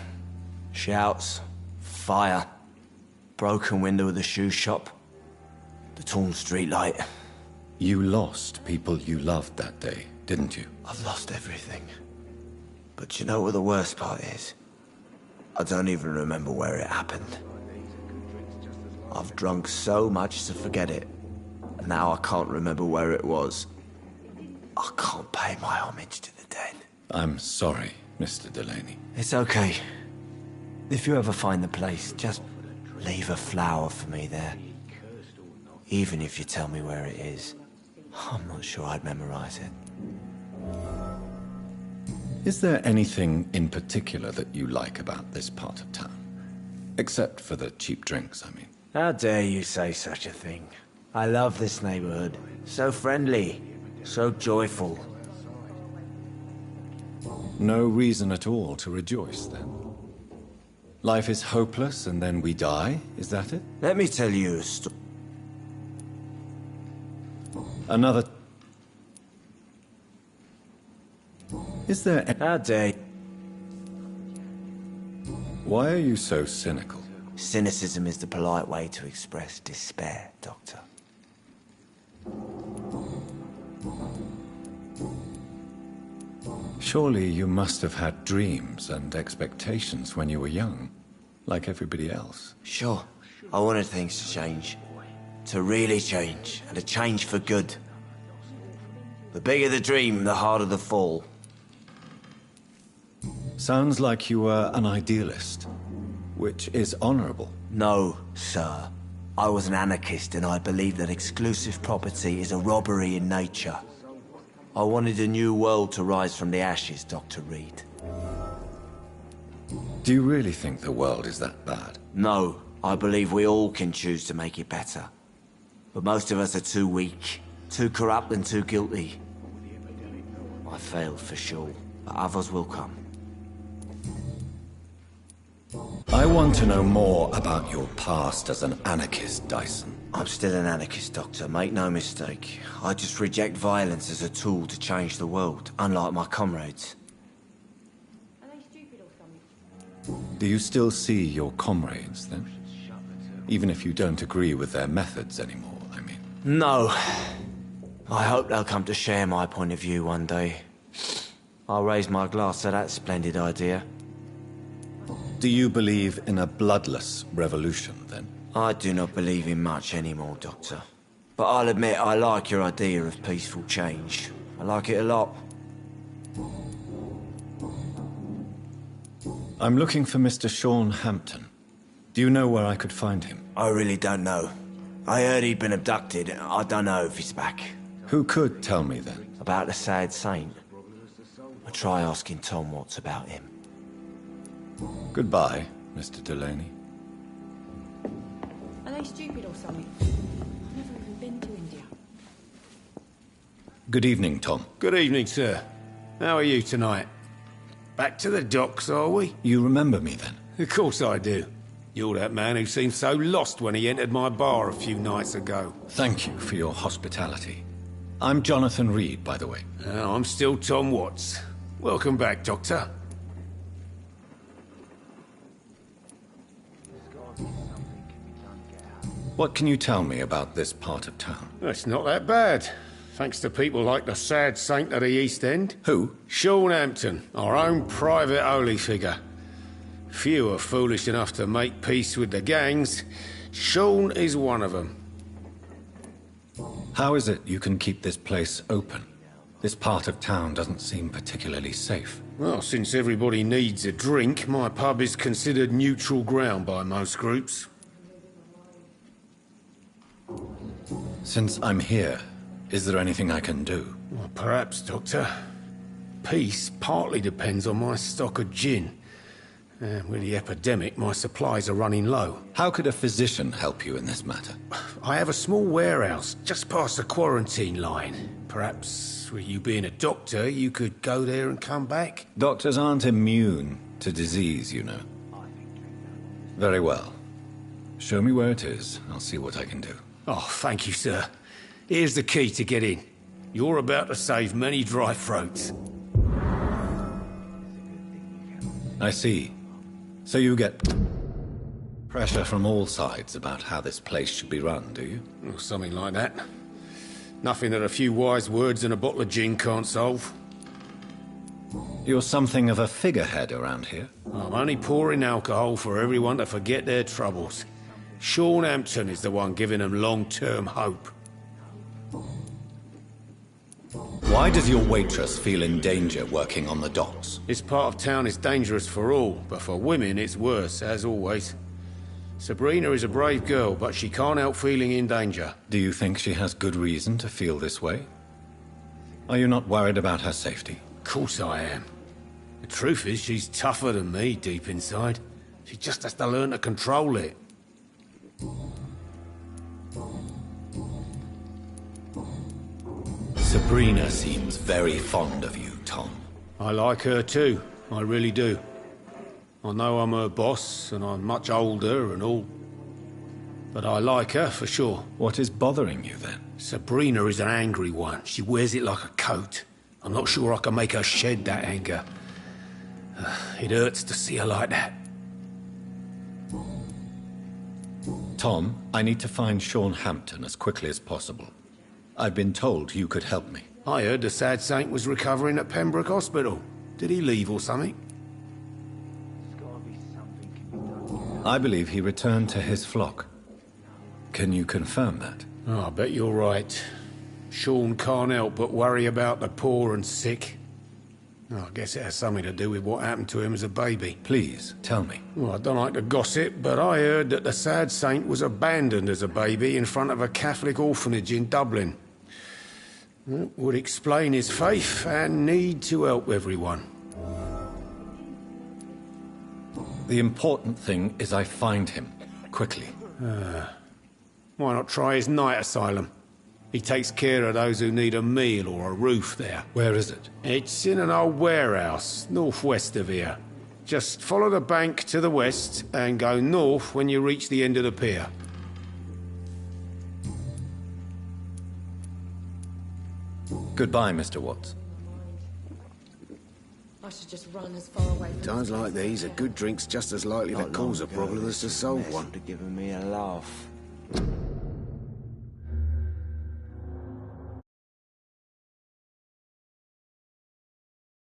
Shouts, fire, broken window of the shoe shop, the torn streetlight. You lost people you loved that day, didn't you? I've lost everything. But you know what the worst part is? I don't even remember where it happened. I've drunk so much to forget it, and now I can't remember where it was. I can't pay my homage to the dead. I'm sorry, Mr. Delaney. It's okay. If you ever find the place, just leave a flower for me there. Even if you tell me where it is. I'm not sure I'd memorize it. Is there anything in particular that you like about this part of town? Except for the cheap drinks, I mean. How dare you say such a thing? I love this neighborhood. So friendly, so joyful. No reason at all to rejoice, then. Life is hopeless and then we die, is that it? Let me tell you a story. Another... Is there... How dare you? Why are you so cynical? Cynicism is the polite way to express despair, Doctor. Surely you must have had dreams and expectations when you were young, like everybody else. Sure. I wanted things to change. To really change, and to change for good. The bigger the dream, the harder the fall. Sounds like you were an idealist, which is honorable. No, sir. I was an anarchist and I believed that exclusive property is a robbery in nature. I wanted a new world to rise from the ashes, Dr. Reed. Do you really think the world is that bad? No, I believe we all can choose to make it better. But most of us are too weak, too corrupt and too guilty. I failed for sure, but others will come. I want to know more about your past as an anarchist, Dyson. I'm still an anarchist, Doctor, make no mistake. I just reject violence as a tool to change the world, unlike my comrades. Do you still see your comrades, then? Even if you don't agree with their methods anymore, I mean. No. I hope they'll come to share my point of view one day. I'll raise my glass to that splendid idea. Do you believe in a bloodless revolution, then? I do not believe in much anymore, Doctor. But I'll admit I like your idea of peaceful change. I like it a lot. I'm looking for Mr. Sean Hampton. Do you know where I could find him? I really don't know. I heard he'd been abducted. I don't know if he's back. Who could tell me, then? About the sad saint. I'll try asking Tom Watts about him. Goodbye, Mr. Delaney. Are they stupid or something? I've never even been to India. Good evening, Tom. Good evening, sir. How are you tonight? Back to the docks, are we? You remember me, then? Of course I do. You're that man who seemed so lost when he entered my bar a few nights ago. Thank you for your hospitality. I'm Jonathan Reed, by the way. I'm still Tom Watts. Welcome back, Doctor. What can you tell me about this part of town? It's not that bad. Thanks to people like the sad saint of the East End. Who? Sean Hampton, our own private holy figure. Few are foolish enough to make peace with the gangs. Sean is one of them. How is it you can keep this place open? This part of town doesn't seem particularly safe. Well, since everybody needs a drink, my pub is considered neutral ground by most groups. Since I'm here, is there anything I can do? Well, perhaps, Doctor. Peace partly depends on my stock of gin. With the epidemic, my supplies are running low. How could a physician help you in this matter? I have a small warehouse just past the quarantine line. Perhaps, with you being a doctor, you could go there and come back? Doctors aren't immune to disease, you know. Very well. Show me where it is. I'll see what I can do. Oh, thank you, sir. Here's the key to get in. You're about to save many dry throats. I see. So you get pressure from all sides about how this place should be run, do you? Or something like that. Nothing that a few wise words and a bottle of gin can't solve. You're something of a figurehead around here. I'm only pouring alcohol for everyone to forget their troubles. Sean Hampton is the one giving them long-term hope. Why does your waitress feel in danger working on the docks? This part of town is dangerous for all, but for women it's worse, as always. Sabrina is a brave girl, but she can't help feeling in danger. Do you think she has good reason to feel this way? Are you not worried about her safety? Of course I am. The truth is, she's tougher than me deep inside. She just has to learn to control it. Sabrina seems very fond of you, Tom. I like her too. I really do. I know I'm her boss, and I'm much older and all. But I like her, for sure. What is bothering you, then? Sabrina is an angry one. She wears it like a coat. I'm not sure I can make her shed that anger. It hurts to see her like that. Tom, I need to find Sean Hampton as quickly as possible. I've been told you could help me. I heard the sad saint was recovering at Pembroke Hospital. Did he leave or something? I believe he returned to his flock. Can you confirm that? Oh, I bet you're right. Sean can't help but worry about the poor and sick. Oh, I guess it has something to do with what happened to him as a baby. Please, tell me. Well, I don't like to gossip, but I heard that the sad saint was abandoned as a baby in front of a Catholic orphanage in Dublin. That would explain his faith and need to help everyone. The important thing is I find him, quickly. Why not try his night asylum? He takes care of those who need a meal or a roof there. Where is it? It's in an old warehouse, northwest of here. Just follow the bank to the west and go north when you reach the end of the pier. Goodbye, Mr. Watts. I should just run as far away from Times like these, a good drink's just as likely to cause a problem as to solve one. Giving me a laugh.